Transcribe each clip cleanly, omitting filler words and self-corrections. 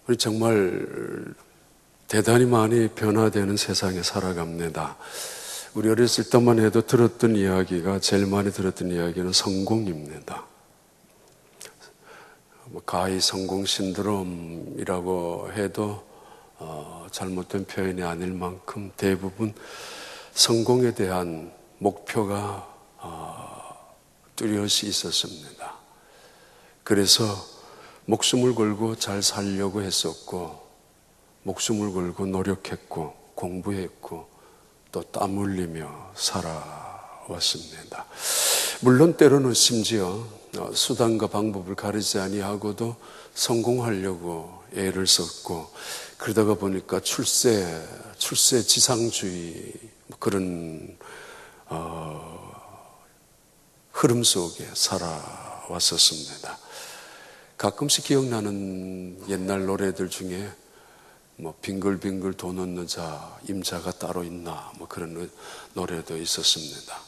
우리 정말 대단히 많이 변화되는 세상에 살아갑니다. 우리 어렸을 때만 해도 들었던 이야기가, 제일 많이 들었던 이야기는 성공입니다. 가히 성공 신드롬이라고 해도 잘못된 표현이 아닐 만큼 대부분 성공에 대한 목표가 뚜렷이 있었습니다. 그래서 목숨을 걸고 잘 살려고 했었고, 목숨을 걸고 노력했고, 공부했고, 또 땀 흘리며 살아왔습니다. 물론 때로는 심지어 수단과 방법을 가리지 아니하고도 성공하려고 애를 썼고, 그러다가 보니까 출세 지상주의 그런 흐름 속에 살아왔었습니다. 가끔씩 기억나는 옛날 노래들 중에 빙글빙글 도는 여자, 임자가 따로 있나, 그런 노래도 있었습니다.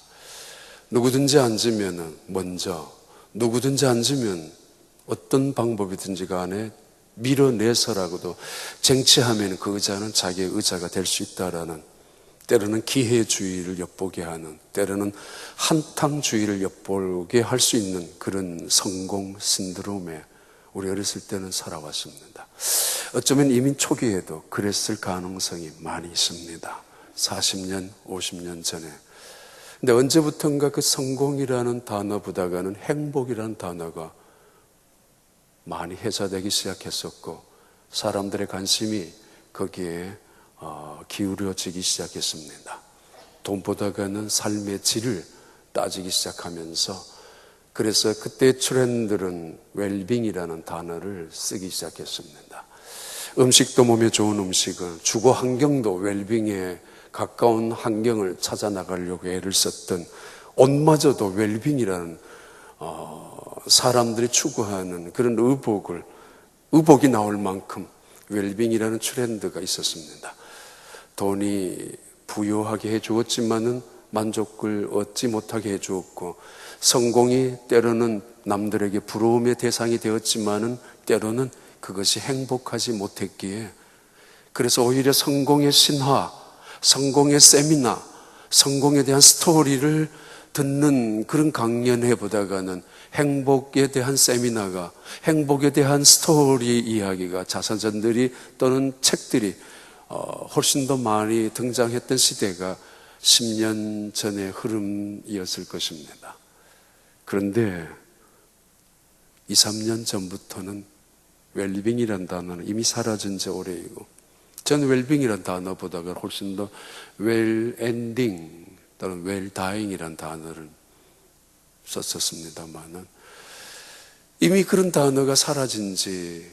누구든지 앉으면 먼저, 누구든지 앉으면 어떤 방법이든지 간에 밀어내서라고도 쟁취하면 그 의자는 자기의 의자가 될 수 있다라는, 때로는 기회주의를 엿보게 하는, 때로는 한탕주의를 엿보게 할 수 있는 그런 성공 신드롬에 우리 어렸을 때는 살아왔습니다. 어쩌면 이민 초기에도 그랬을 가능성이 많이 있습니다. 40년, 50년 전에. 근데 언제부턴가 그 성공이라는 단어보다가는 행복이라는 단어가 많이 회자되기 시작했었고, 사람들의 관심이 거기에 기울여지기 시작했습니다. 돈보다가는 삶의 질을 따지기 시작하면서, 그래서 그때 트렌드는 웰빙이라는 단어를 쓰기 시작했습니다. 음식도 몸에 좋은 음식을, 주거 환경도 웰빙에 가까운 환경을 찾아 나가려고 애를 썼던, 옷마저도 웰빙이라는 사람들이 추구하는 그런 의복이 나올 만큼 웰빙이라는 트렌드가 있었습니다. 돈이 부유하게 해주었지만은 만족을 얻지 못하게 해주었고, 성공이 때로는 남들에게 부러움의 대상이 되었지만은 때로는 그것이 행복하지 못했기에, 그래서 오히려 성공의 신화, 성공의 세미나, 성공에 대한 스토리를 듣는 그런 강연회 보다가는 행복에 대한 세미나가, 행복에 대한 스토리 이야기가, 자서전들이 또는 책들이 훨씬 더 많이 등장했던 시대가 10년 전의 흐름이었을 것입니다. 그런데 2, 3년 전부터는 웰빙이라는 단어는 이미 사라진 지 오래이고, 저는 웰빙이라는 단어보다가 훨씬 더 웰엔딩 또는 웰다잉이라는 단어를 썼었습니다만은, 이미 그런 단어가 사라진 지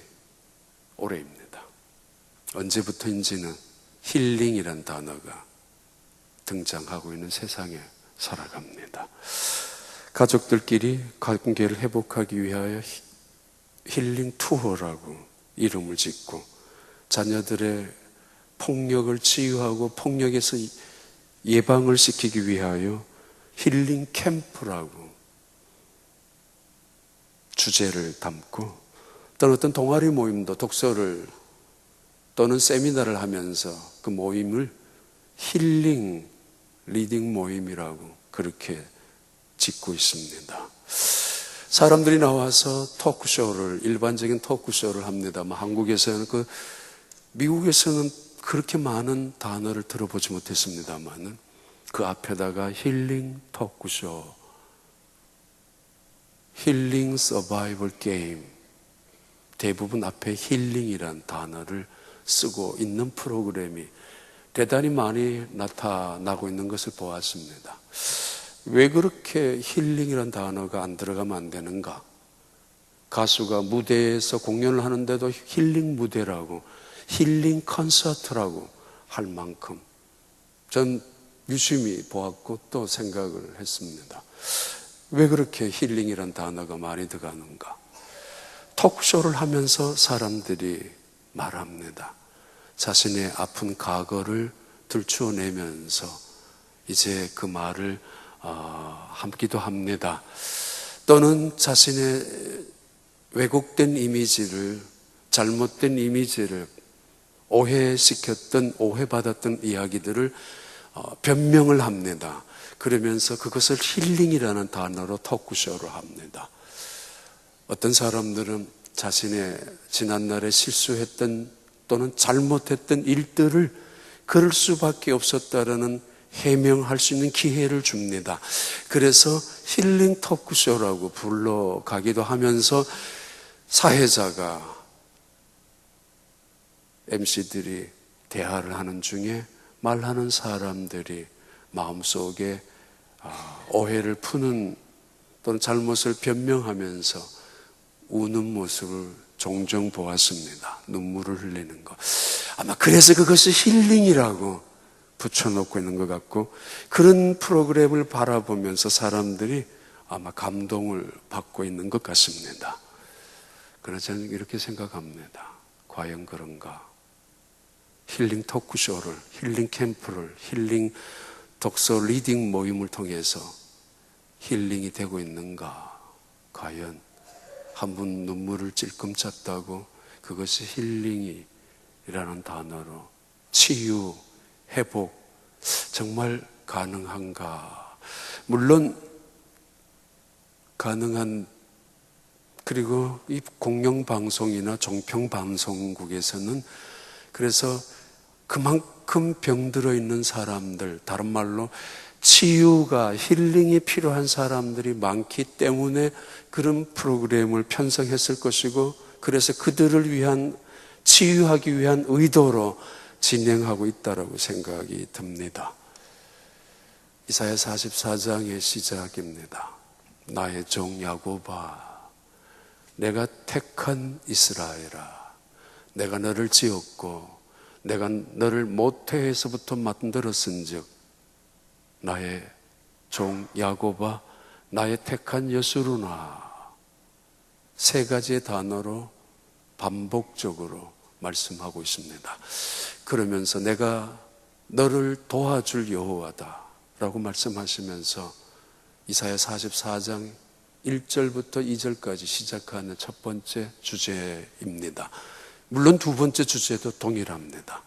오래입니다. 언제부터인지는 힐링이라는 단어가 등장하고 있는 세상에 살아갑니다. 가족들끼리 관계를 회복하기 위하여 힐링 투어라고 이름을 짓고, 자녀들의 폭력을 치유하고 폭력에서 예방을 시키기 위하여 힐링 캠프라고 주제를 담고, 또는 어떤 동아리 모임도 독서를 또는 세미나를 하면서 그 모임을 힐링 리딩 모임이라고 그렇게 짓고 있습니다. 사람들이 나와서 토크쇼를, 일반적인 토크쇼를 합니다만, 한국에서는 미국에서는 그렇게 많은 단어를 들어보지 못했습니다만, 그 앞에다가 힐링 토크쇼, 힐링 서바이벌 게임, 대부분 앞에 힐링이란 단어를 쓰고 있는 프로그램이 대단히 많이 나타나고 있는 것을 보았습니다. 왜 그렇게 힐링이란 단어가 안 들어가면 안 되는가? 가수가 무대에서 공연을 하는데도 힐링 무대라고, 힐링 콘서트라고 할 만큼 전 유심히 보았고 또 생각을 했습니다. 왜 그렇게 힐링이란 단어가 많이 들어가는가? 톡쇼를 하면서 사람들이 말합니다. 자신의 아픈 과거를 들추어내면서 이제 그 말을 함기도 합니다. 또는 자신의 왜곡된 이미지를, 잘못된 이미지를, 오해시켰던, 오해받았던 이야기들을 변명을 합니다. 그러면서 그것을 힐링이라는 단어로 토크쇼를 합니다. 어떤 사람들은 자신의 지난날에 실수했던 또는 잘못했던 일들을 그럴 수밖에 없었다라는 해명할 수 있는 기회를 줍니다. 그래서 힐링 토크쇼라고 불러가기도 하면서 사회자가, MC들이 대화를 하는 중에 말하는 사람들이 마음속에 오해를 푸는 또는 잘못을 변명하면서 우는 모습을 종종 보았습니다. 눈물을 흘리는 것. 아마 그래서 그것이 힐링이라고 붙여놓고 있는 것 같고, 그런 프로그램을 바라보면서 사람들이 아마 감동을 받고 있는 것 같습니다. 그러나 저는 이렇게 생각합니다. 과연 그런가? 힐링 토크쇼를, 힐링 캠프를, 힐링 독서 리딩 모임을 통해서 힐링이 되고 있는가? 과연 한 분 눈물을 찔끔 찼다고 그것이 힐링이라는 단어로 치유, 회복 정말 가능한가? 물론 가능한, 그리고 이 공영방송이나 종편방송국에서는 그래서 그만큼 병들어 있는 사람들, 다른 말로 치유가, 힐링이 필요한 사람들이 많기 때문에 그런 프로그램을 편성했을 것이고, 그래서 그들을 위한, 치유하기 위한 의도로 진행하고 있다라고 생각이 듭니다. 이사야 44장의 시작입니다. 나의 종 야곱아, 내가 택한 이스라엘아, 내가 너를 지었고 내가 너를 모태에서부터 만들었은즉 나의 종 야곱아, 나의 택한 여수루나. 세 가지의 단어로 반복적으로 말씀하고 있습니다. 그러면서 내가 너를 도와줄 여호와다 라고 말씀하시면서 이사야 44장 1절부터 2절까지 시작하는 첫 번째 주제입니다. 물론 두 번째 주제도 동일합니다.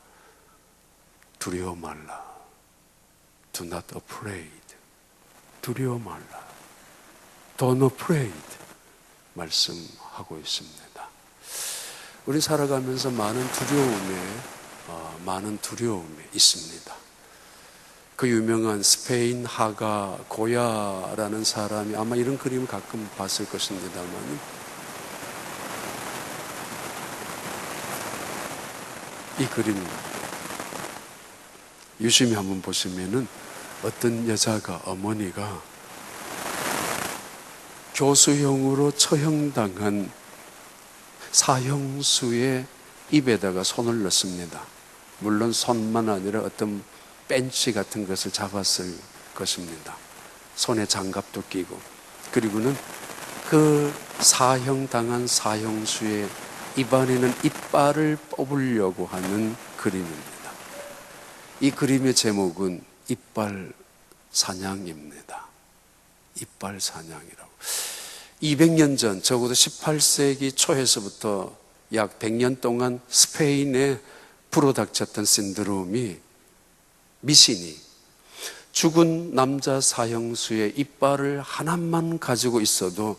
두려워 말라. Do not afraid. 두려워 말라. Don't afraid. 말씀하고 있습니다. 우리 살아가면서 많은 두려움이 있습니다. 그 유명한 스페인 화가 고야라는 사람이 아마 이런 그림을 가끔 봤을 것입니다만, 이 그림 유심히 한번 보시면은 어떤 여자가, 어머니가 교수형으로 처형당한 사형수의 입에다가 손을 넣습니다. 물론 손만 아니라 어떤 벤치 같은 것을 잡았을 것입니다. 손에 장갑도 끼고. 그리고는 그 사형당한 사형수의 입안에는 이빨을 뽑으려고 하는 그림입니다. 이 그림의 제목은 이빨 사냥입니다. 이빨 사냥이라고. 200년 전, 적어도 18세기 초에서부터 약 100년 동안 스페인에 불어닥쳤던 신드롬이, 미신이 죽은 남자 사형수의 이빨을 하나만 가지고 있어도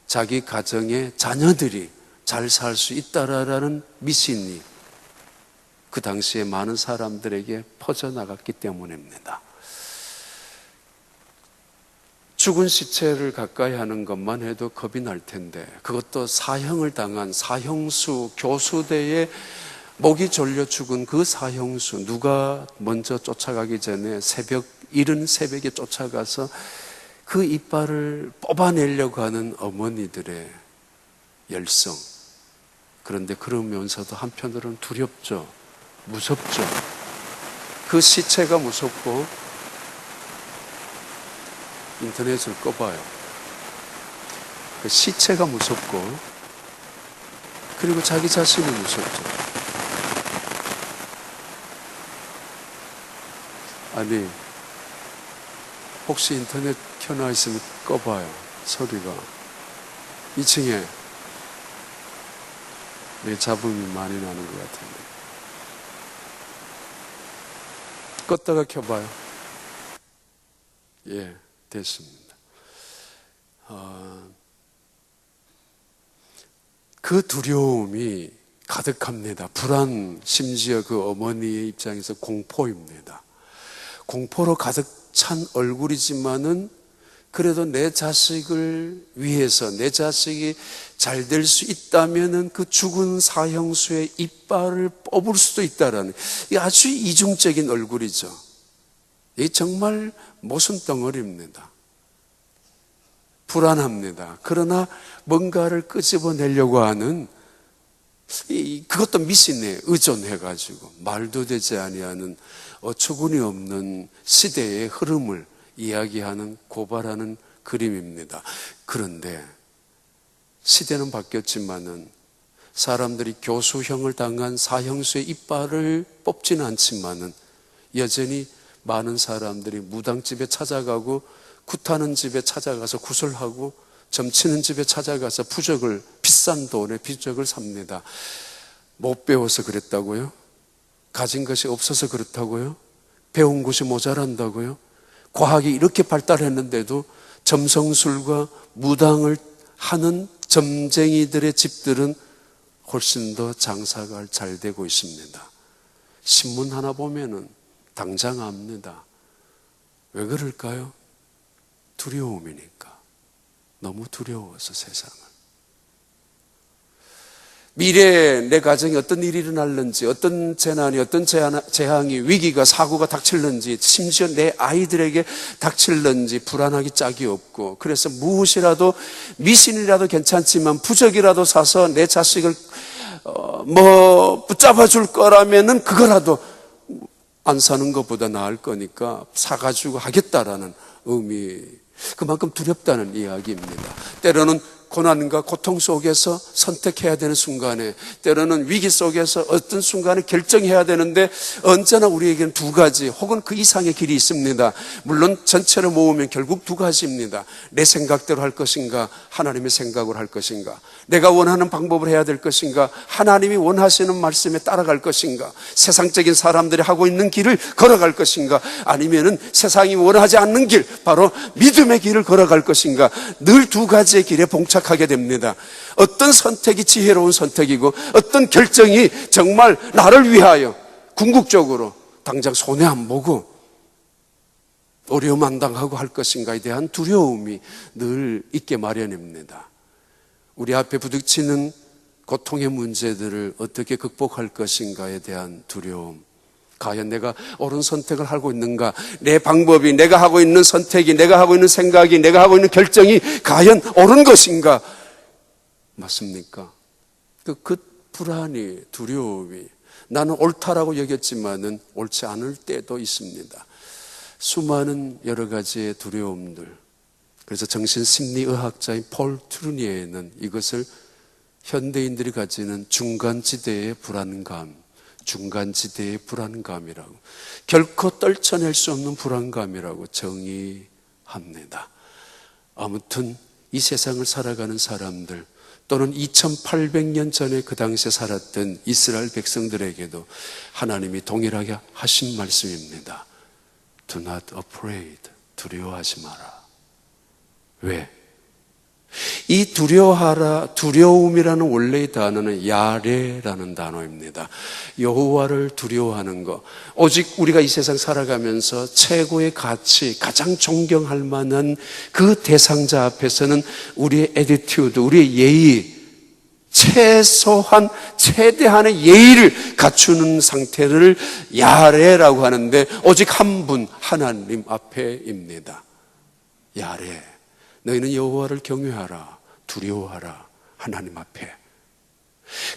자기 가정의 자녀들이 잘 살 수 있다라는 미신이 그 당시에 많은 사람들에게 퍼져나갔기 때문입니다. 죽은 시체를 가까이 하는 것만 해도 겁이 날 텐데, 그것도 사형을 당한 사형수, 교수대에 목이 졸려 죽은 그 사형수, 누가 먼저 쫓아가기 전에 이른 새벽에 쫓아가서 그 이빨을 뽑아내려고 하는 어머니들의 열성. 그런데 그러면서도 한편으로는 두렵죠. 무섭죠. 그 시체가 무섭고, 인터넷을 꺼봐요. 그 시체가 무섭고, 그리고 자기 자신이 무섭죠. 아니, 혹시 인터넷 켜놔 있으면 꺼봐요. 소리가. 2층에 이게 잡음이 많이 나는 것 같은데. 껐다가 켜봐요. 예, 됐습니다. 그 두려움이 가득합니다. 불안, 심지어 그 어머니의 입장에서 공포입니다. 공포로 가득 찬 얼굴이지만은 그래도 내 자식을 위해서 내 자식이 잘 될 수 있다면은 그 죽은 사형수의 이빨을 뽑을 수도 있다라는 이 아주 이중적인 얼굴이죠. 이 정말 모순 덩어리입니다. 불안합니다. 그러나 뭔가를 끄집어내려고 하는 그것도 미신에 의존해가지고 말도 되지 아니하는 어처구니 없는 시대의 흐름을 이야기하는 고발하는 그림입니다. 그런데 시대는 바뀌었지만은 사람들이 교수형을 당한 사형수의 이빨을 뽑지는 않지만은 여전히 많은 사람들이 무당집에 찾아가고 굿하는 집에 찾아가서 구슬하고 점치는 집에 찾아가서 부적을 비싼 돈에 부적을 삽니다. 못 배워서 그랬다고요? 가진 것이 없어서 그렇다고요? 배운 것이 모자란다고요? 과학이 이렇게 발달했는데도 점성술과 무당을 하는 점쟁이들의 집들은 훨씬 더 장사가 잘 되고 있습니다. 신문 하나 보면은 당장 압니다. 왜 그럴까요? 두려움이니까. 너무 두려워서 세상을. 미래에 내 가정에 어떤 일이 일어날는지, 어떤 재난이, 어떤 재앙이, 위기가, 사고가 닥칠는지, 심지어 내 아이들에게 닥칠는지 불안하기 짝이 없고, 그래서 무엇이라도 미신이라도 괜찮지만 부적이라도 사서 내 자식을 붙잡아 줄 거라면은 그거라도 안 사는 것보다 나을 거니까 사가지고 하겠다라는 의미, 그만큼 두렵다는 이야기입니다. 때로는 고난과 고통 속에서 선택해야 되는 순간에, 때로는 위기 속에서 어떤 순간에 결정해야 되는데 언제나 우리에게는 두 가지 혹은 그 이상의 길이 있습니다. 물론 전체를 모으면 결국 두 가지입니다. 내 생각대로 할 것인가, 하나님의 생각으로 할 것인가, 내가 원하는 방법을 해야 될 것인가, 하나님이 원하시는 말씀에 따라갈 것인가, 세상적인 사람들이 하고 있는 길을 걸어갈 것인가, 아니면은 세상이 원하지 않는 길, 바로 믿음의 길을 걸어갈 것인가, 늘 두 가지의 길에 봉착하게 됩니다. 어떤 선택이 지혜로운 선택이고 어떤 결정이 정말 나를 위하여 궁극적으로 당장 손해 안 보고 어려움 안 당하고 할 것인가에 대한 두려움이 늘 있게 마련입니다. 우리 앞에 부딪히는 고통의 문제들을 어떻게 극복할 것인가에 대한 두려움, 과연 내가 옳은 선택을 하고 있는가, 내 방법이, 내가 하고 있는 선택이, 내가 하고 있는 생각이, 내가 하고 있는 결정이 과연 옳은 것인가, 맞습니까? 그 불안이, 두려움이, 나는 옳다라고 여겼지만은 옳지 않을 때도 있습니다. 수많은 여러 가지의 두려움들. 그래서 정신심리의학자인 폴 트루니에는 이것을 현대인들이 가지는 중간지대의 불안감, 중간지대의 불안감이라고, 결코 떨쳐낼 수 없는 불안감이라고 정의합니다. 아무튼 이 세상을 살아가는 사람들, 또는 2800년 전에 그 당시에 살았던 이스라엘 백성들에게도 하나님이 동일하게 하신 말씀입니다. Do not afraid. 두려워하지 마라. 왜? 이 두려움이라는 원래의 단어는 야레라는 단어입니다. 여호와를 두려워하는 것. 오직 우리가 이 세상 살아가면서 최고의 가치, 가장 존경할 만한 그 대상자 앞에서는 우리의 애티튜드, 우리의 예의, 최소한 최대한의 예의를 갖추는 상태를 야레라고 하는데, 오직 한 분, 하나님 앞에입니다. 야레. 너희는 여호와를 경외하라, 두려워하라, 하나님 앞에.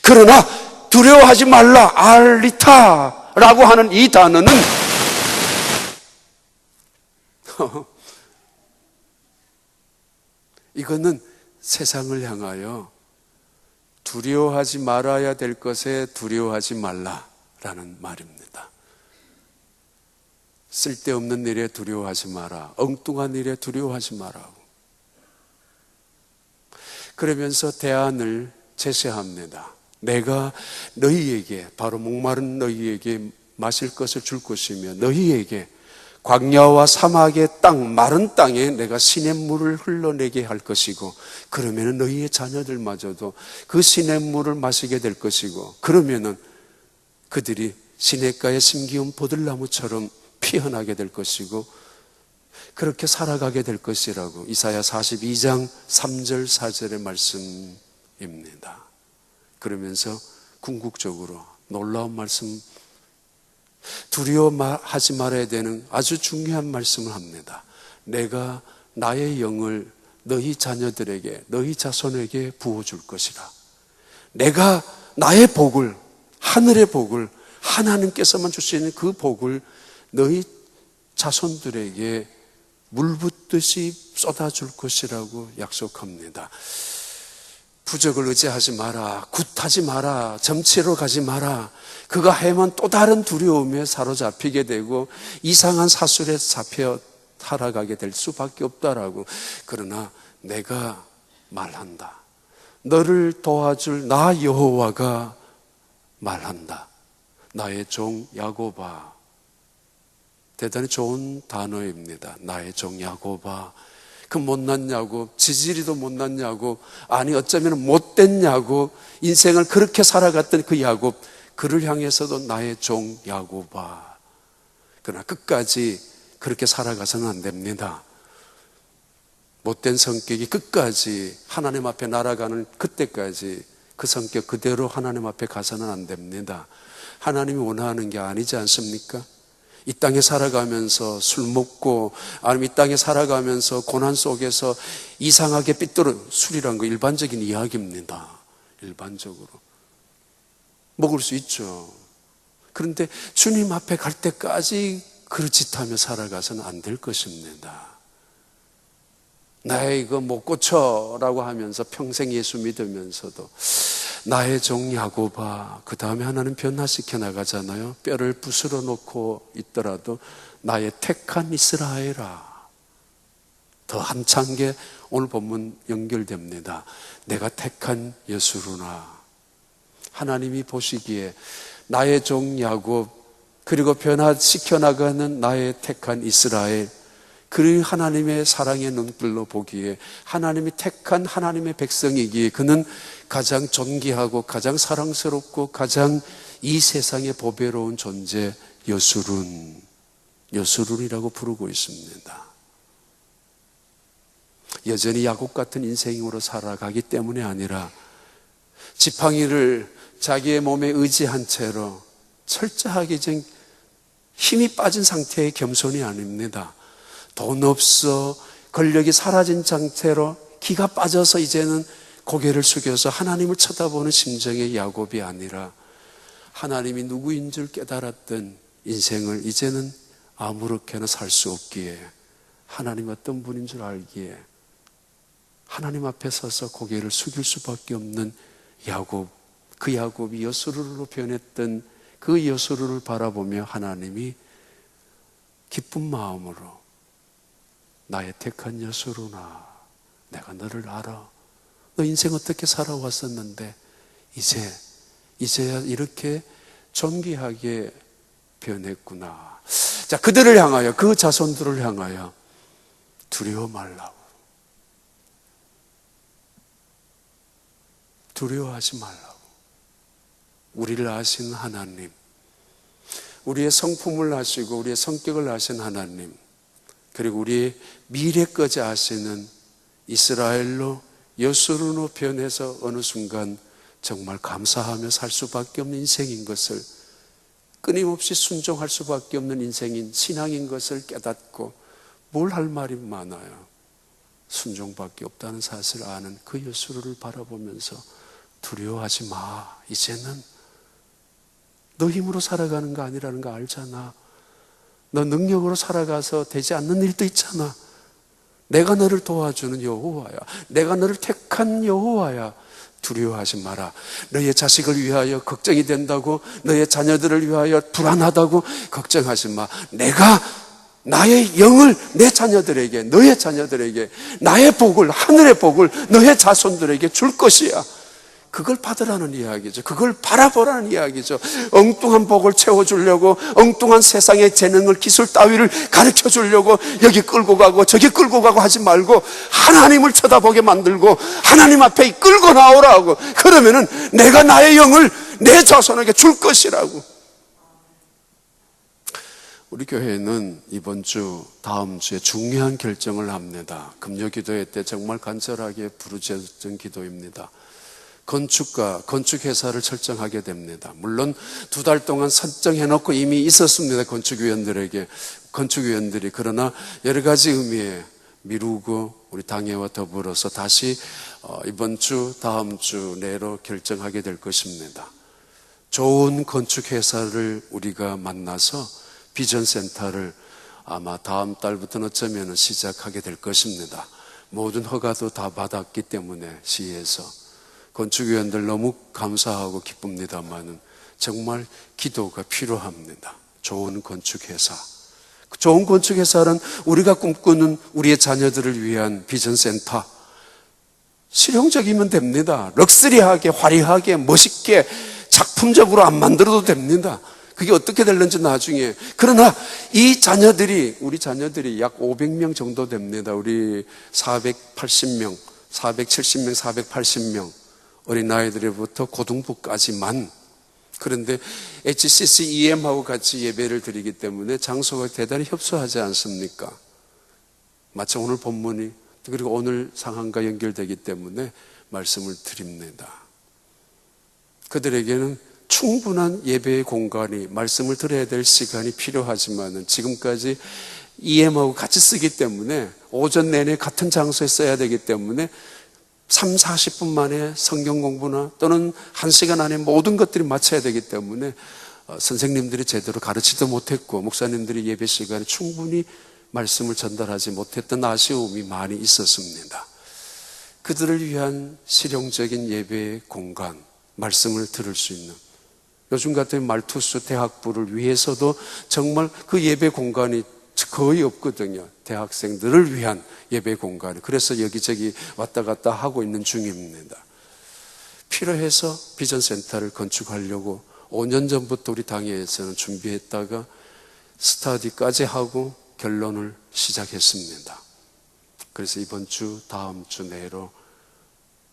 그러나 두려워하지 말라, 알리타라고 하는 이 단어는 이거는 세상을 향하여 두려워하지 말아야 될 것에 두려워하지 말라라는 말입니다. 쓸데없는 일에 두려워하지 마라, 엉뚱한 일에 두려워하지 마라. 그러면서 대안을 제시합니다. 내가 너희에게, 바로 목마른 너희에게 마실 것을 줄 것이며 너희에게 광야와 사막의 땅, 마른 땅에 내가 시냇물을 흘러내게 할 것이고, 그러면은 너희의 자녀들마저도 그 시냇물을 마시게 될 것이고, 그러면은 그들이 시냇가에 심기운 보들나무처럼 피어나게 될 것이고, 그렇게 살아가게 될 것이라고 이사야 42장 3절 4절의 말씀입니다. 그러면서 궁극적으로 놀라운 말씀, 두려워하지 말아야 되는 아주 중요한 말씀을 합니다. 내가 나의 영을 너희 자녀들에게, 너희 자손에게 부어줄 것이라. 내가 나의 복을, 하늘의 복을, 하나님께서만 줄 수 있는 그 복을 너희 자손들에게 물붓듯이 쏟아줄 것이라고 약속합니다. 부적을 의지하지 마라, 굿하지 마라, 점치러 가지 마라. 그가 해면 또 다른 두려움에 사로잡히게 되고 이상한 사술에 잡혀 살아가게 될 수밖에 없다라고. 그러나 내가 말한다. 너를 도와줄 나 여호와가 말한다. 나의 종 야곱아. 대단히 좋은 단어입니다. 나의 종 야곱아. 그 못난 야곱, 지지리도 못난 야곱, 아니 어쩌면 못된 야곱, 인생을 그렇게 살아갔던 그 야곱, 그를 향해서도 나의 종 야곱아. 그러나 끝까지 그렇게 살아가서는 안 됩니다. 못된 성격이 끝까지 하나님 앞에 날아가는 그때까지 그 성격 그대로 하나님 앞에 가서는 안 됩니다. 하나님이 원하는 게 아니지 않습니까? 이 땅에 살아가면서 술 먹고, 아니면 이 땅에 살아가면서 고난 속에서 이상하게 삐뚤어, 술이란 거 일반적인 이야기입니다. 일반적으로 먹을 수 있죠. 그런데 주님 앞에 갈 때까지 그릇짓하며 살아가서는 안 될 것입니다. 나의 이거 못 고쳐라고 하면서 평생 예수 믿으면서도 나의 종 야곱아, 그 다음에 하나는 변화시켜 나가잖아요. 뼈를 부스러 놓고 있더라도 나의 택한 이스라엘아. 더 한창 게 오늘 본문 연결됩니다. 내가 택한 여수루나. 하나님이 보시기에 나의 종 야곱, 그리고 변화시켜 나가는 나의 택한 이스라엘, 그 하나님의 사랑의 눈길로 보기에 하나님이 택한 하나님의 백성이기에 그는 가장 존귀하고 가장 사랑스럽고 가장 이 세상에 보배로운 존재 여수룬이라고 부르고 있습니다. 여전히 야곱 같은 인생으로 살아가기 때문이 아니라 지팡이를 자기의 몸에 의지한 채로 철저하게 힘이 빠진 상태의 겸손이 아닙니다. 돈 없어 권력이 사라진 상태로 기가 빠져서 이제는 고개를 숙여서 하나님을 쳐다보는 심정의 야곱이 아니라 하나님이 누구인 줄 깨달았던 인생을 이제는 아무렇게나 살 수 없기에, 하나님 어떤 분인 줄 알기에 하나님 앞에 서서 고개를 숙일 수밖에 없는 야곱, 그 야곱이 여수루로 변했던 그 여수루를 바라보며 하나님이 기쁜 마음으로 나의 택한 여수루나, 내가 너를 알아. 너 인생 어떻게 살아왔었는데 이제야 이렇게 존귀하게 변했구나. 자, 그들을 향하여, 그 자손들을 향하여 두려워 말라고. 두려워하지 말라고. 우리를 아신 하나님, 우리의 성품을 아시고 우리의 성격을 아신 하나님, 그리고 우리의 미래까지 아시는 이스라엘로 여수룬으로 변해서 어느 순간 정말 감사하며 살 수밖에 없는 인생인 것을, 끊임없이 순종할 수밖에 없는 인생인 신앙인 것을 깨닫고 뭘 할 말이 많아요. 순종밖에 없다는 사실을 아는 그 여수루를 바라보면서 두려워하지 마. 이제는 너 힘으로 살아가는 거 아니라는 거 알잖아. 너 능력으로 살아가서 되지 않는 일도 있잖아. 내가 너를 도와주는 여호와야. 내가 너를 택한 여호와야. 두려워하지 마라. 너의 자식을 위하여 걱정이 된다고, 너의 자녀들을 위하여 불안하다고 걱정하지 마. 내가 나의 영을 내 자녀들에게, 너의 자녀들에게, 나의 복을, 하늘의 복을 너의 자손들에게 줄 것이야. 그걸 받으라는 이야기죠. 그걸 바라보라는 이야기죠. 엉뚱한 복을 채워주려고, 엉뚱한 세상의 재능을, 기술 따위를 가르쳐 주려고 여기 끌고 가고 저기 끌고 가고 하지 말고 하나님을 쳐다보게 만들고 하나님 앞에 끌고 나오라고. 그러면은 내가 나의 영을 내 자손에게 줄 것이라고. 우리 교회는 이번 주, 다음 주에 중요한 결정을 합니다. 금요기도회 때 정말 간절하게 부르짖은 기도입니다. 건축가, 건축회사를 설정하게 됩니다. 물론 2달 동안 설정해놓고 이미 있었습니다. 건축위원들이. 그러나 여러 가지 의미에 미루고 우리 당회와 더불어서 다시 이번 주, 다음 주 내로 결정하게 될 것입니다. 좋은 건축회사를 우리가 만나서 비전센터를 아마 다음 달부터는 어쩌면 시작하게 될 것입니다. 모든 허가도 다 받았기 때문에 시에서. 건축위원들 너무 감사하고 기쁩니다만 정말 기도가 필요합니다. 좋은 건축회사. 좋은 건축회사는 우리가 꿈꾸는 우리의 자녀들을 위한 비전센터. 실용적이면 됩니다. 럭셔리하게, 화려하게, 멋있게, 작품적으로 안 만들어도 됩니다. 그게 어떻게 될는지 나중에. 그러나 이 자녀들이, 우리 자녀들이 약 500명 정도 됩니다. 우리 480명, 470명, 480명. 어린아이들부터 고등부까지만. 그런데 HCC-EM하고 같이 예배를 드리기 때문에 장소가 대단히 협소하지 않습니까? 마치 오늘 본문이, 그리고 오늘 상황과 연결되기 때문에 말씀을 드립니다. 그들에게는 충분한 예배의 공간이, 말씀을 들어야 될 시간이 필요하지만 지금까지 EM하고 같이 쓰기 때문에 오전 내내 같은 장소에 써야 되기 때문에 3, 40분 만에 성경 공부나 또는 1시간 안에 모든 것들이 마쳐야 되기 때문에 선생님들이 제대로 가르치도 못했고 목사님들이 예배 시간에 충분히 말씀을 전달하지 못했던 아쉬움이 많이 있었습니다. 그들을 위한 실용적인 예배의 공간, 말씀을 들을 수 있는, 요즘 같은 말투수 대학부를 위해서도 정말 그 예배 공간이 거의 없거든요. 대학생들을 위한 예배 공간. 그래서 여기저기 왔다 갔다 하고 있는 중입니다. 필요해서 비전센터를 건축하려고 5년 전부터 우리 당회에서는 준비했다가 스터디까지 하고 결론을 시작했습니다. 그래서 이번 주, 다음 주 내로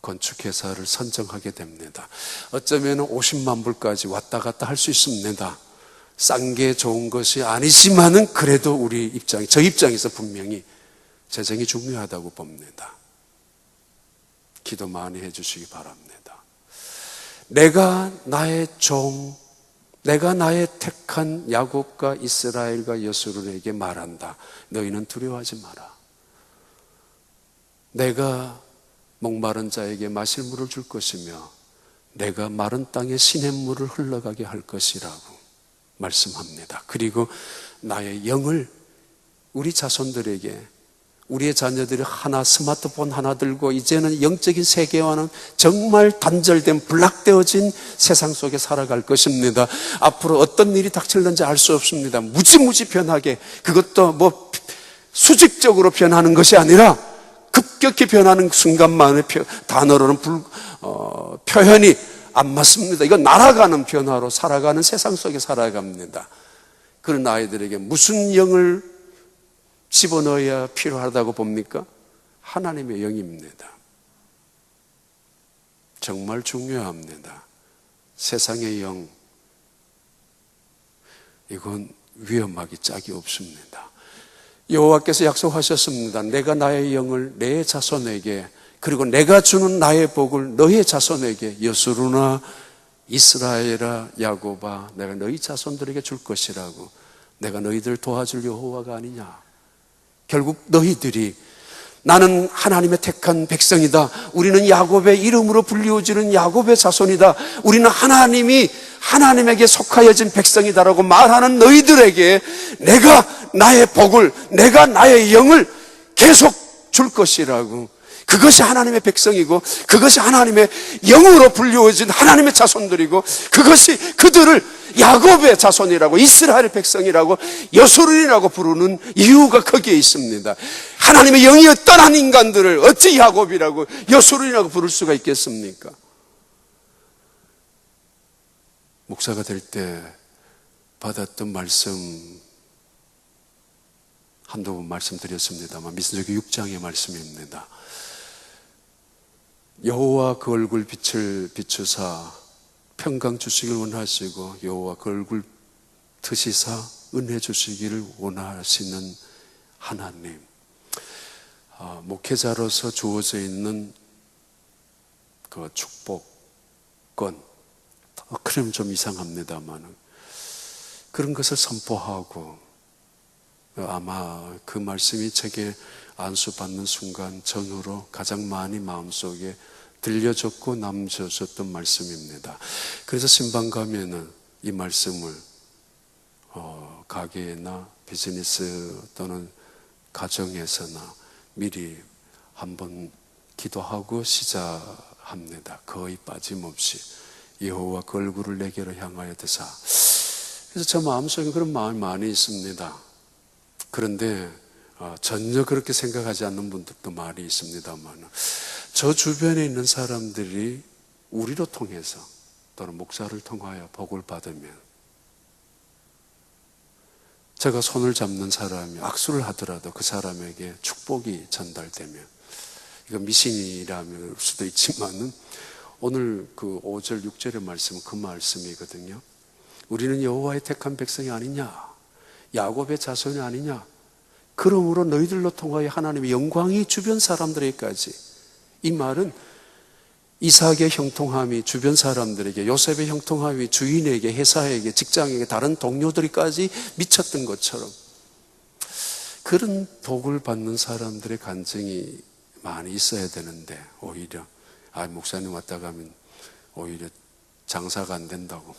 건축회사를 선정하게 됩니다. 어쩌면 50만 불까지 왔다 갔다 할 수 있습니다. 싼 게 좋은 것이 아니지만은 그래도 우리 입장, 저 입장에서 분명히 재정이 중요하다고 봅니다. 기도 많이 해주시기 바랍니다. 내가 나의 종, 내가 나의 택한 야곱과 이스라엘과 여수론에게 말한다. 너희는 두려워하지 마라. 내가 목마른 자에게 마실 물을 줄 것이며 내가 마른 땅에 시냇물을 흘러가게 할 것이라고 말씀합니다. 그리고 나의 영을 우리 자손들에게, 우리의 자녀들이 하나, 스마트폰 하나 들고 이제는 영적인 세계와는 정말 단절된, 블락되어진 세상 속에 살아갈 것입니다. 앞으로 어떤 일이 닥칠는지 알 수 없습니다. 무지무지 변하게, 그것도 뭐 수직적으로 변하는 것이 아니라 급격히 변하는 순간만의 단어로는 표현이 안 맞습니다. 이건 날아가는 변화로 살아가는 세상 속에 살아갑니다. 그런 아이들에게 무슨 영을 집어넣어야 필요하다고 봅니까? 하나님의 영입니다. 정말 중요합니다. 세상의 영, 이건 위험하기 짝이 없습니다. 여호와께서 약속하셨습니다. 내가 나의 영을 내 자손에게, 그리고 내가 주는 나의 복을 너의 자손에게, 여수루나 이스라엘아 야곱아, 내가 너희 자손들에게 줄 것이라고. 내가 너희들 도와줄 여호와가 아니냐. 결국 너희들이, 나는 하나님의 택한 백성이다, 우리는 야곱의 이름으로 불리워지는 야곱의 자손이다, 우리는 하나님에게 속하여진 백성이다라고 말하는 너희들에게 내가 나의 복을, 내가 나의 영을 계속 줄 것이라고. 그것이 하나님의 백성이고, 그것이 하나님의 영으로 불리워진 하나님의 자손들이고, 그것이 그들을 야곱의 자손이라고, 이스라엘의 백성이라고, 여수론이라고 부르는 이유가 거기에 있습니다. 하나님의 영이 떠난 인간들을 어찌 야곱이라고, 여수론이라고 부를 수가 있겠습니까? 목사가 될 때 받았던 말씀 한두 번 말씀드렸습니다만 민수기 6장의 말씀입니다. 여호와 그 얼굴 빛을 비추사 평강 주시길 원하시고 여호와 그 얼굴 드시사 은혜 주시기를 원하시는 하나님. 목회자로서 주어져 있는 그 축복권, 그러면 좀 이상합니다만 그런 것을 선포하고 아마 그 말씀이 제게 안수받는 순간 전후로 가장 많이 마음속에 들려졌고 남겨졌던 말씀입니다. 그래서 신방 가면은 이 말씀을 가게나 비즈니스 또는 가정에서나 미리 한번 기도하고 시작합니다. 거의 빠짐없이 여호와 그 얼굴을 내게로 향하여 드사. 그래서 제 마음속에 그런 마음이 많이 있습니다. 그런데 전혀 그렇게 생각하지 않는 분들도 많이 있습니다만 저 주변에 있는 사람들이 우리로 통해서 또는 목사를 통하여 복을 받으면 제가 손을 잡는 사람이 악수를 하더라도 그 사람에게 축복이 전달되면 이거 미신이라면 수도 있지만은 오늘 그 5절 6절의 말씀은 그 말씀이거든요. 우리는 여호와의 택한 백성이 아니냐, 야곱의 자손이 아니냐. 그러므로 너희들로 통하여 하나님의 영광이 주변 사람들에게까지. 이 말은 이삭의 형통함이 주변 사람들에게, 요셉의 형통함이 주인에게, 회사에게, 직장에게, 다른 동료들에게까지 미쳤던 것처럼 그런 복을 받는 사람들의 간증이 많이 있어야 되는데 오히려 목사님 왔다 가면 오히려 장사가 안 된다고,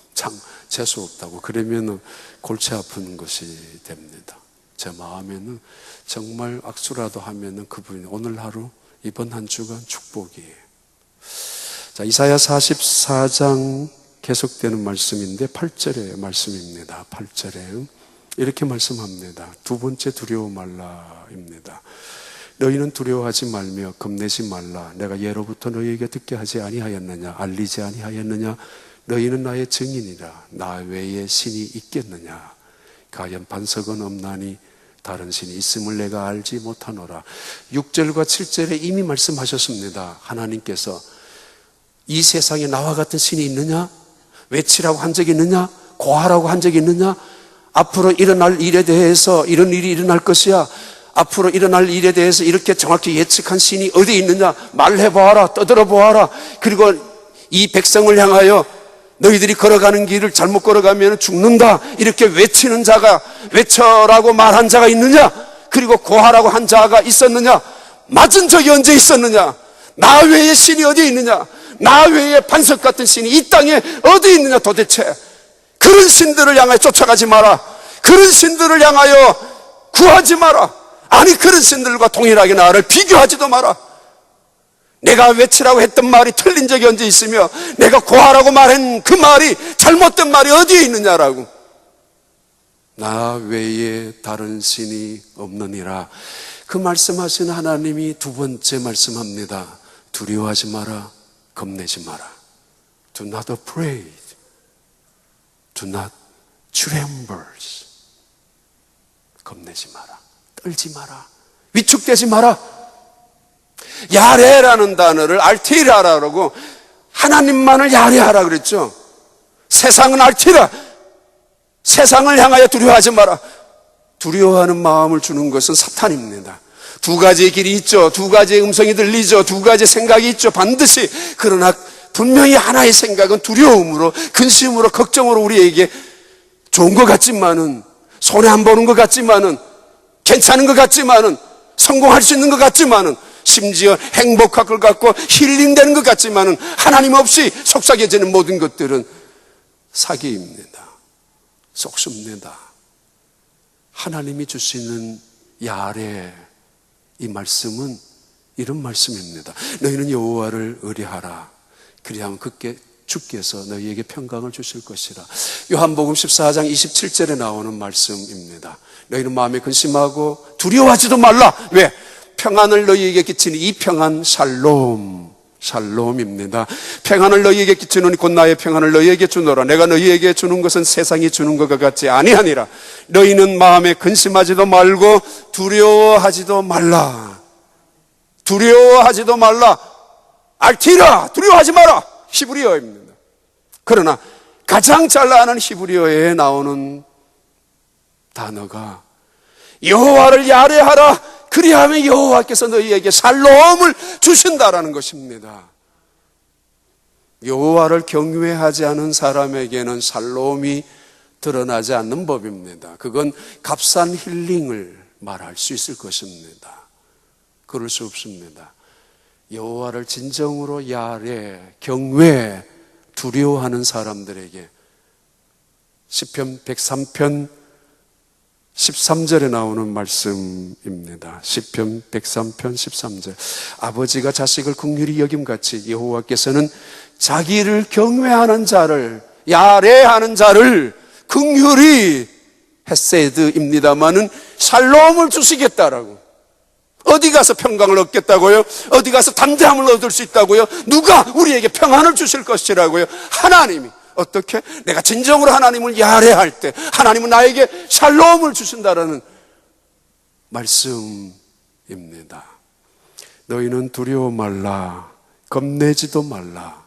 재수 없다고 그러면 골치 아픈 것이 됩니다. 제 마음에는 정말 악수라도 하면은 그분이 오늘 하루, 이번 한 주간 축복이에요. 자, 이사야 44장 계속되는 말씀인데 8절의 말씀입니다. 8절에 이렇게 말씀합니다. 두 번째 두려워 말라입니다. 너희는 두려워하지 말며 겁내지 말라. 내가 예로부터 너희에게 듣게 하지 아니하였느냐, 알리지 아니하였느냐. 너희는 나의 증인이라. 나 외에 신이 있겠느냐. 가연 반석은 없나니 다른 신이 있음을 내가 알지 못하노라. 6절과 7절에 이미 말씀하셨습니다. 하나님께서 이 세상에 나와 같은 신이 있느냐? 외치라고 한 적이 있느냐? 고하라고 한 적이 있느냐? 앞으로 일어날 일에 대해서 이런 일이 일어날 것이야. 앞으로 일어날 일에 대해서 이렇게 정확히 예측한 신이 어디 있느냐? 말해보아라, 떠들어보아라. 그리고 이 백성을 향하여 너희들이 걸어가는 길을 잘못 걸어가면 죽는다, 이렇게 외치는 자가, 외쳐라고 말한 자가 있느냐? 그리고 고하라고 한 자가 있었느냐? 맞은 적이 언제 있었느냐? 나 외에 신이 어디 있느냐? 나 외에 반석 같은 신이 이 땅에 어디 있느냐 도대체? 그런 신들을 향하여 쫓아가지 마라. 그런 신들을 향하여 구하지 마라. 아니, 그런 신들과 동일하게 나를 비교하지도 마라. 내가 외치라고 했던 말이 틀린 적이 언제 있으며 내가 고하라고 말한 그 말이 잘못된 말이 어디에 있느냐라고. 나 외에 다른 신이 없느니라. 그 말씀하신 하나님이 두 번째 말씀합니다. 두려워하지 마라, 겁내지 마라. Do not afraid. Do not tremble. 겁내지 마라, 떨지 마라, 위축되지 마라. 야레라는 단어를 알티라라고, 하나님만을 야레하라 그랬죠. 세상은 알티라, 세상을 향하여 두려워하지 마라. 두려워하는 마음을 주는 것은 사탄입니다. 두 가지의 길이 있죠. 두 가지의 음성이 들리죠. 두 가지의 생각이 있죠, 반드시. 그러나 분명히 하나의 생각은 두려움으로, 근심으로, 걱정으로 우리에게 좋은 것 같지만은, 손해 안 보는 것 같지만은, 괜찮은 것 같지만은, 성공할 수 있는 것 같지만은, 심지어 행복할 것 같고 힐링되는 것 같지만은 하나님 없이 속삭여지는 모든 것들은 사기입니다. 속습니다. 하나님이 주시는 야레, 이 말씀은 이런 말씀입니다. 너희는 여호와를 의뢰하라. 그리하면 주께서 너희에게 평강을 주실 것이라. 요한복음 14장 27절에 나오는 말씀입니다. 너희는 마음에 근심하고 두려워하지도 말라. 왜? 평안을 너희에게 끼치는 이 평안, 샬롬, 샬롬입니다. 평안을 너희에게 주노니 곧 나의 평안을 너희에게 주노라. 내가 너희에게 주는 것은 세상이 주는 것과 같지 아니하니라. 너희는 마음에 근심하지도 말고 두려워하지도 말라. 두려워하지도 말라. 알티라, 두려워하지 마라. 히브리어입니다. 그러나 가장 잘 아는 히브리어에 나오는 단어가 여호와를 야레하라. 그리하면 여호와께서 너희에게 샬롬을 주신다라는 것입니다. 여호와를 경외하지 않은 사람에게는 샬롬이 드러나지 않는 법입니다. 그건 값싼 힐링을 말할 수 있을 것입니다. 그럴 수 없습니다. 여호와를 진정으로 야레, 경외, 두려워하는 사람들에게 시편 103편 13절에 나오는 말씀입니다. 시편 103편 13절. 아버지가 자식을 긍휼히 여김같이 여호와께서는 자기를 경외하는 자를, 야레하는 자를 긍휼히, 헤세드입니다마는 샬롬을 주시겠다라고. 어디 가서 평강을 얻겠다고요? 어디 가서 담대함을 얻을 수 있다고요? 누가 우리에게 평안을 주실 것이라고요? 하나님이. 어떻게? 내가 진정으로 하나님을 야레할 때 하나님은 나에게 샬롬을 주신다라는 말씀입니다. 너희는 두려워 말라. 겁내지도 말라.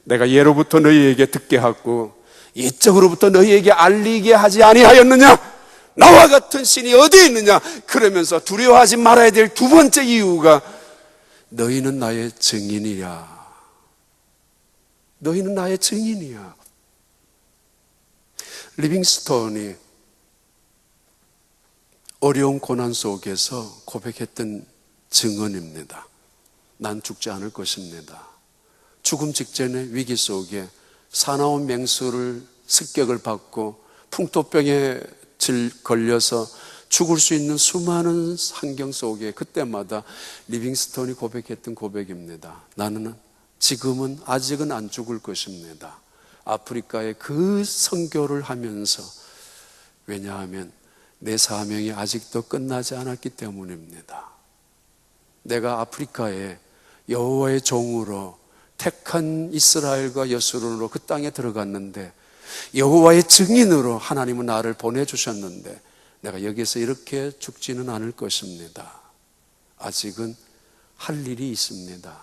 내가 예로부터 너희에게 듣게 하고 옛적으로부터 너희에게 알리게 하지 아니하였느냐? 나와 같은 신이 어디 있느냐? 그러면서 두려워하지 말아야 될 두 번째 이유가 너희는 나의 증인이야. 너희는 나의 증인이야. 리빙스톤이 어려운 고난 속에서 고백했던 증언입니다. 난 죽지 않을 것입니다. 죽음 직전의 위기 속에 사나운 맹수를 습격을 받고 풍토병에 걸려서 죽을 수 있는 수많은 환경 속에 그때마다 리빙스톤이 고백했던 고백입니다. 나는 지금은 아직은 안 죽을 것입니다. 아프리카에 그 선교를 하면서, 왜냐하면 내 사명이 아직도 끝나지 않았기 때문입니다. 내가 아프리카에 여호와의 종으로 택한 이스라엘과 여수론으로 그 땅에 들어갔는데 여호와의 증인으로 하나님은 나를 보내주셨는데 내가 여기서 이렇게 죽지는 않을 것입니다. 아직은 할 일이 있습니다.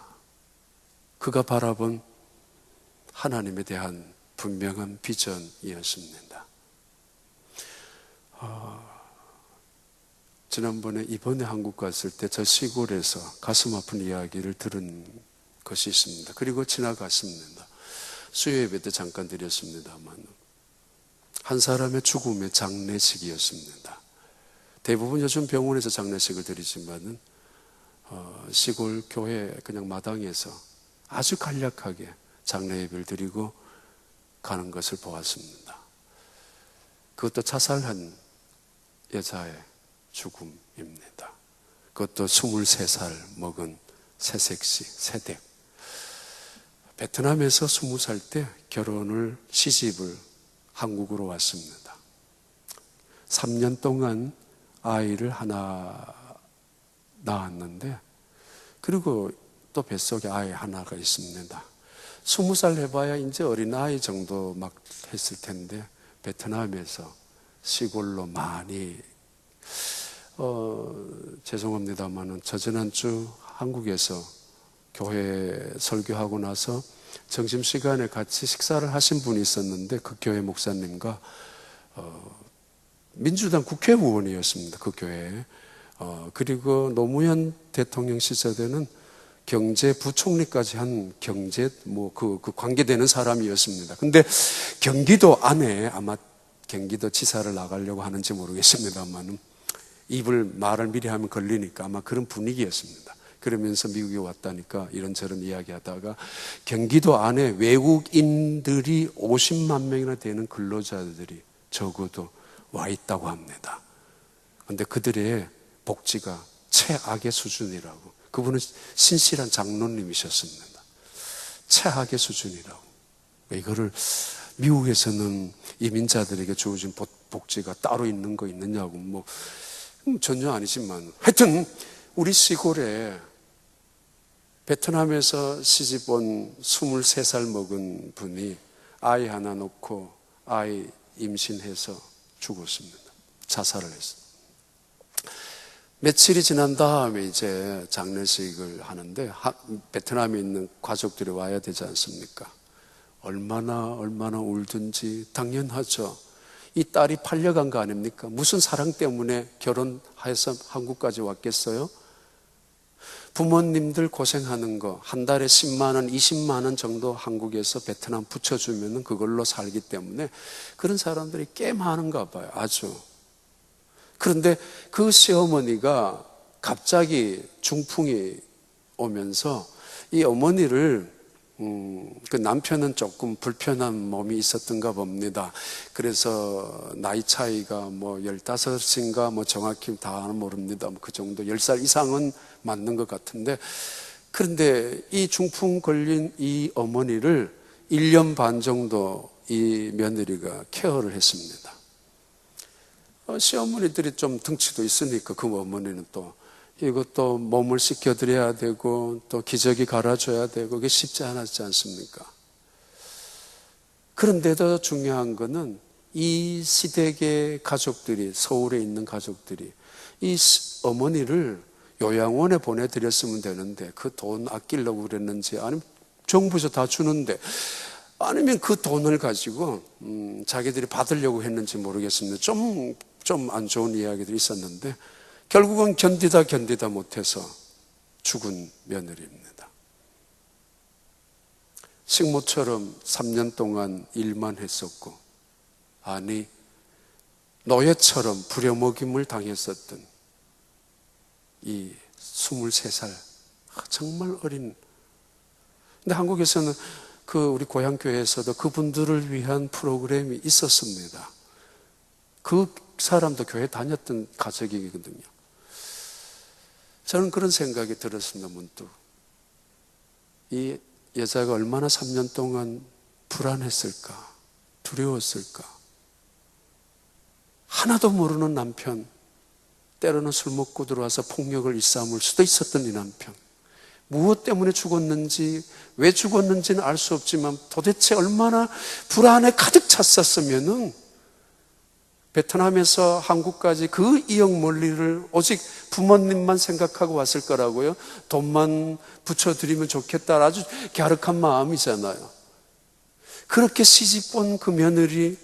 그가 바라본 하나님에 대한 분명한 비전이었습니다. 지난번에 이번에 한국 갔을 때 저 시골에서 가슴 아픈 이야기를 들은 것이 있습니다. 그리고 지나갔습니다. 수요 예배 때 잠깐 드렸습니다만 한 사람의 죽음의 장례식이었습니다. 대부분 요즘 병원에서 장례식을 드리지만은 시골 교회 그냥 마당에서 아주 간략하게 장례 예배를 드리고 가는 것을 보았습니다. 그것도 자살한 여자의 죽음입니다. 그것도 23살 먹은 새색시, 새댁. 베트남에서 20살 때 시집을 한국으로 왔습니다. 3년 동안 아이를 하나 낳았는데, 그리고 또 뱃속에 아이 하나가 있습니다. 20살 해봐야 이제 어린아이 정도 막 했을 텐데, 베트남에서 시골로 많이, 죄송합니다만은 저지난주 한국에서 교회 설교하고 나서 점심시간에 같이 식사를 하신 분이 있었는데 그 교회 목사님과 민주당 국회의원이었습니다. 그 교회에. 그리고 노무현 대통령 시절에는 경제부총리까지 한 그 관계되는 사람이었습니다. 근데 경기도 안에 아마 경기도 지사를 나가려고 하는지 모르겠습니다만 말을 미리 하면 걸리니까 아마 그런 분위기였습니다. 그러면서 미국에 왔다니까 이런저런 이야기하다가 경기도 안에 외국인들이 50만 명이나 되는 근로자들이 적어도 와 있다고 합니다. 그런데 그들의 복지가 최악의 수준이라고. 그분은 신실한 장로님이셨습니다. 최악의 수준이라고. 이거를 미국에서는 이민자들에게 주어진 복지가 따로 있는 거 있느냐고 전혀 아니지만 하여튼 우리 시골에 베트남에서 시집 온 23살 먹은 분이 아이 하나 놓고 아이 임신해서 죽었습니다. 자살을 했습니다. 며칠이 지난 다음에 이제 장례식을 하는데 베트남에 있는 가족들이 와야 되지 않습니까? 얼마나 울든지 당연하죠. 이 딸이 팔려간 거 아닙니까? 무슨 사랑 때문에 결혼해서 한국까지 왔겠어요? 부모님들 고생하는 거 한 달에 10만 원, 20만 원 정도 한국에서 베트남 붙여주면 그걸로 살기 때문에 그런 사람들이 꽤 많은가 봐요. 아주. 그런데 그 시어머니가 갑자기 중풍이 오면서 이 어머니를 그 남편은 조금 불편한 몸이 있었던가 봅니다. 그래서 나이 차이가 뭐 15인가 뭐 정확히 다 모릅니다. 그 정도 10살 이상은 맞는 것 같은데, 그런데 이 중풍 걸린 이 어머니를 1년 반 정도 이 며느리가 케어를 했습니다. 시어머니들이 좀 덩치도 있으니까 그 어머니는 또 이것도 몸을 씻겨드려야 되고 또 기저귀 갈아줘야 되고 그게 쉽지 않았지 않습니까? 그런데 더 중요한 거는 이 시댁의 가족들이, 서울에 있는 가족들이 이 어머니를 요양원에 보내드렸으면 되는데 그 돈 아끼려고 그랬는지, 아니면 정부에서 다 주는데, 아니면 그 돈을 가지고 자기들이 받으려고 했는지 모르겠습니다. 좀 안 좋은 이야기들이 있었는데 결국은 견디다 못해서 죽은 며느리입니다. 식모처럼 3년 동안 일만 했었고, 아니 노예처럼 부려먹임을 당했었던 이 23살 정말 어린. 근데 한국에서는 우리 고향교회에서도 그분들을 위한 프로그램이 있었습니다. 그 사람도 교회 다녔던 가족이거든요. 저는 그런 생각이 들었습니다. 문득 이 여자가 얼마나 3년 동안 불안했을까, 두려웠을까. 하나도 모르는 남편, 때로는 술 먹고 들어와서 폭력을 일삼을 수도 있었던 이 남편, 무엇 때문에 죽었는지, 왜 죽었는지는 알 수 없지만 도대체 얼마나 불안에 가득 찼었으면은 베트남에서 한국까지 그 이역 멀리를 오직 부모님만 생각하고 왔을 거라고요. 돈만 붙여드리면 좋겠다, 아주 갸륵한 마음이잖아요. 그렇게 시집온 그 며느리,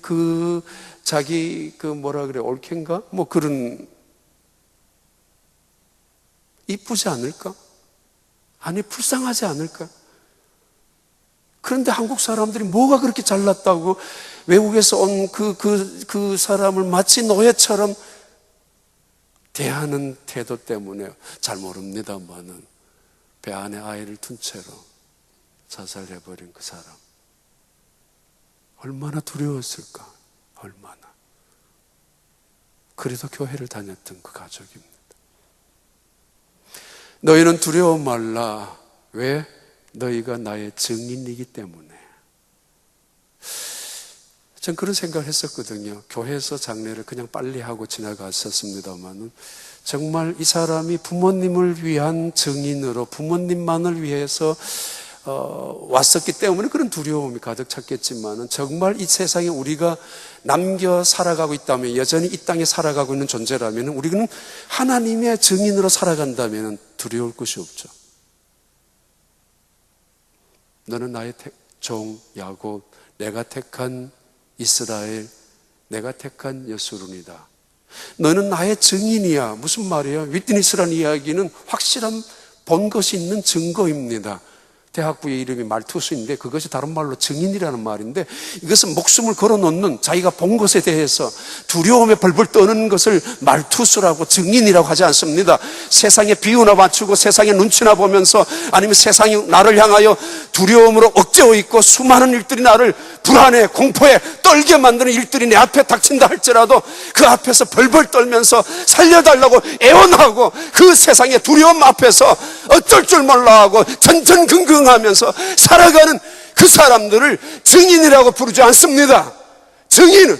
자기 뭐라 그래, 올케인가? 뭐 그런, 이쁘지 않을까? 아니, 불쌍하지 않을까? 그런데 한국 사람들이 뭐가 그렇게 잘났다고 외국에서 온 그 사람을 마치 노예처럼 대하는 태도 때문에, 잘 모릅니다만은 배 안에 아이를 둔 채로 자살해버린 그 사람, 얼마나 두려웠을까, 얼마나. 그래도 교회를 다녔던 그 가족입니다. 너희는 두려워 말라. 왜? 너희가 나의 증인이기 때문에. 전 그런 생각을 했었거든요. 교회에서 장례를 그냥 빨리 하고 지나갔었습니다만 정말 이 사람이 부모님을 위한 증인으로 부모님만을 위해서 왔었기 때문에 그런 두려움이 가득 찼겠지만, 정말 이 세상에 우리가 남겨 살아가고 있다면, 여전히 이 땅에 살아가고 있는 존재라면, 우리는 하나님의 증인으로 살아간다면 두려울 것이 없죠. 너는 나의 종 야곱, 내가 택한 이스라엘, 내가 택한 여수룬이다. 너는 나의 증인이야. 무슨 말이에요? 위트니스라는 이야기는 확실한 본 것이 있는 증거입니다. 대학부의 이름이 말투수인데 그것이 다른 말로 증인이라는 말인데, 이것은 목숨을 걸어놓는, 자기가 본 것에 대해서 두려움에 벌벌 떠는 것을 말투수라고, 증인이라고 하지 않습니다. 세상에 비유나 맞추고 세상에 눈치나 보면서, 아니면 세상이 나를 향하여 두려움으로 억제하고 있고 수많은 일들이 나를 불안해, 공포에 떨게 만드는 일들이 내 앞에 닥친다 할지라도 그 앞에서 벌벌 떨면서 살려달라고 애원하고, 그 세상의 두려움 앞에서 어쩔 줄 몰라 하고 전전긍긍하면서 살아가는 그 사람들을 증인이라고 부르지 않습니다. 증인은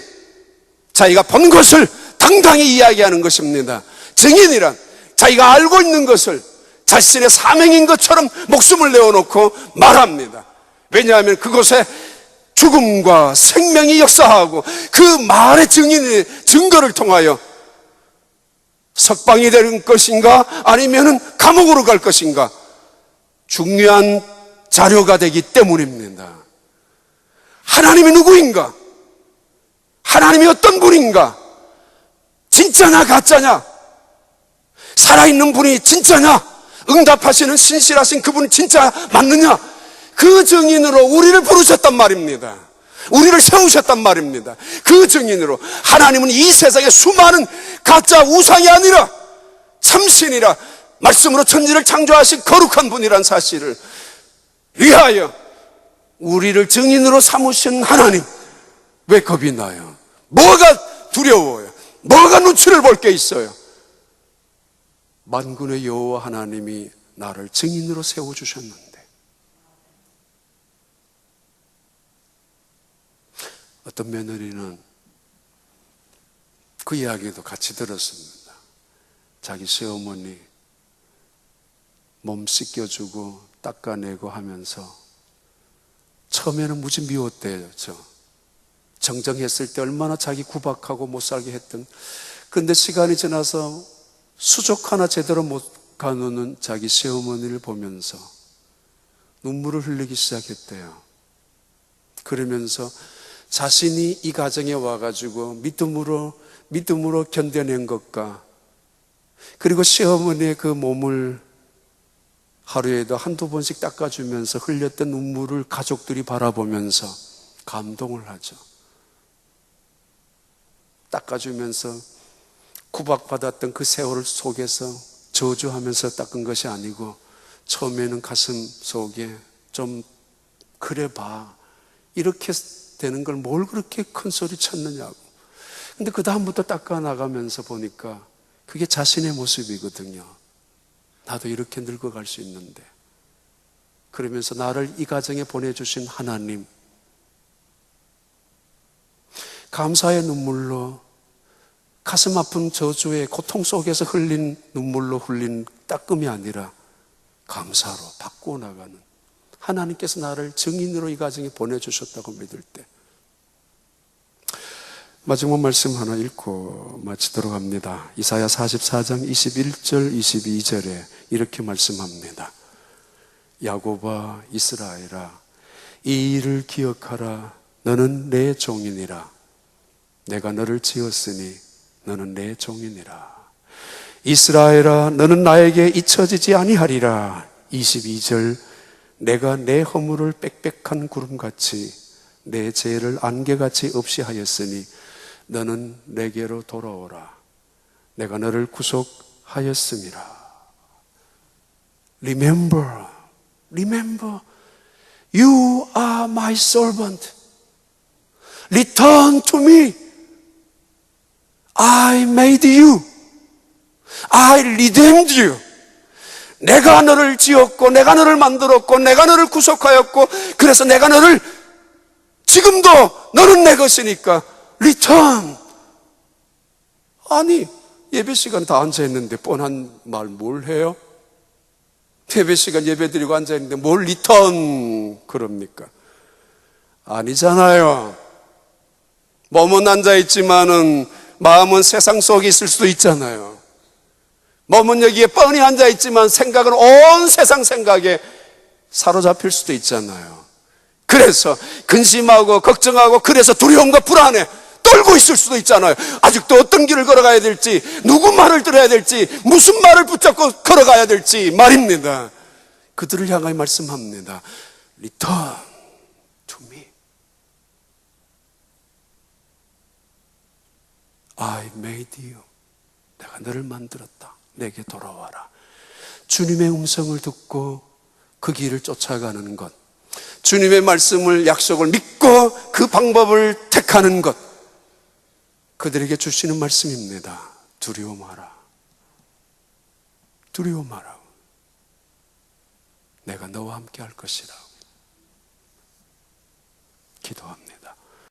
자기가 본 것을 당당히 이야기하는 것입니다. 증인이란 자기가 알고 있는 것을 자신의 사명인 것처럼 목숨을 내어놓고 말합니다. 왜냐하면 그곳에 죽음과 생명이 역사하고 그 말의 증거를 통하여 석방이 되는 것인가 아니면 감옥으로 갈 것인가 중요한 자료가 되기 때문입니다. 하나님이 누구인가? 하나님이 어떤 분인가? 진짜냐 가짜냐? 살아있는 분이 진짜냐? 응답하시는 신실하신 그분이 진짜 맞느냐? 그 증인으로 우리를 부르셨단 말입니다. 우리를 세우셨단 말입니다. 그 증인으로 하나님은 이 세상에 수많은 가짜 우상이 아니라 참신이라 말씀으로 천지를 창조하신 거룩한 분이란 사실을 위하여 우리를 증인으로 삼으신 하나님, 왜 겁이 나요? 뭐가 두려워요? 뭐가 눈치를 볼 게 있어요? 만군의 여호와 하나님이 나를 증인으로 세워주셨는데, 어떤 며느리는 그 이야기도 같이 들었습니다. 자기 시어머니 몸 씻겨주고 닦아내고 하면서 처음에는 무지 미웠대요. 정정했을 때 얼마나 자기 구박하고 못 살게 했던. 그런데 시간이 지나서 수족 하나 제대로 못 가누는 자기 시어머니를 보면서 눈물을 흘리기 시작했대요. 그러면서 자신이 이 가정에 와가지고 믿음으로 견뎌낸 것과, 그리고 시어머니의 그 몸을 하루에도 한두 번씩 닦아주면서 흘렸던 눈물을 가족들이 바라보면서 감동을 하죠. 닦아주면서 구박받았던 그 세월 속에서 저주하면서 닦은 것이 아니고, 처음에는 가슴 속에 좀 그래 봐, 이렇게 되는 걸 뭘 그렇게 큰 소리 쳤느냐고. 근데 그 다음부터 닦아 나가면서 보니까 그게 자신의 모습이거든요. 나도 이렇게 늙어갈 수 있는데. 그러면서 나를 이 가정에 보내주신 하나님, 감사의 눈물로, 가슴 아픈 저주의 고통 속에서 흘린 눈물로 흘린 닦음이 아니라 감사로 바꾸어 나가는 하나님께서 나를 증인으로 이 가정에 보내주셨다고 믿을 때, 마지막 말씀 하나 읽고 마치도록 합니다. 이사야 44장 21절 22절에 이렇게 말씀합니다. 야곱아 이스라엘아, 이 일을 기억하라. 너는 내 종이니라. 내가 너를 지었으니 너는 내 종이니라. 이스라엘아, 너는 나에게 잊혀지지 아니하리라. 22절, 내가 내 허물을 빽빽한 구름같이 내 죄를 안개같이 없이 하였으니 너는 내게로 돌아오라. 내가 너를 구속하였음이라. Remember, you are my servant. Return to me. I made you. I redeemed you. 내가 너를 지었고, 내가 너를 만들었고, 내가 너를 구속하였고, 그래서 내가 너를, 지금도 너는 내 것이니까 리턴. 아니, 예배 시간 다 앉아있는데 뻔한 말 뭘 해요? 예배 시간 예배 드리고 앉아있는데 뭘 리턴 그럽니까? 아니잖아요. 몸은 앉아있지만은 마음은 세상 속에 있을 수도 있잖아요. 몸은 여기에 뻔히 앉아있지만 생각은 온 세상 생각에 사로잡힐 수도 있잖아요. 그래서 근심하고 걱정하고, 그래서 두려움과 불안에 떨고 있을 수도 있잖아요. 아직도 어떤 길을 걸어가야 될지, 누구 말을 들어야 될지, 무슨 말을 붙잡고 걸어가야 될지 말입니다. 그들을 향하여 말씀합니다. Return to me. I made you. 내가 너를 만들었다. 내게 돌아와라. 주님의 음성을 듣고 그 길을 쫓아가는 것, 주님의 말씀을, 약속을 믿고 그 방법을 택하는 것, 그들에게 주시는 말씀입니다. 두려워 마라. 두려워 마라. 내가 너와 함께 할 것이라. 기도합니다.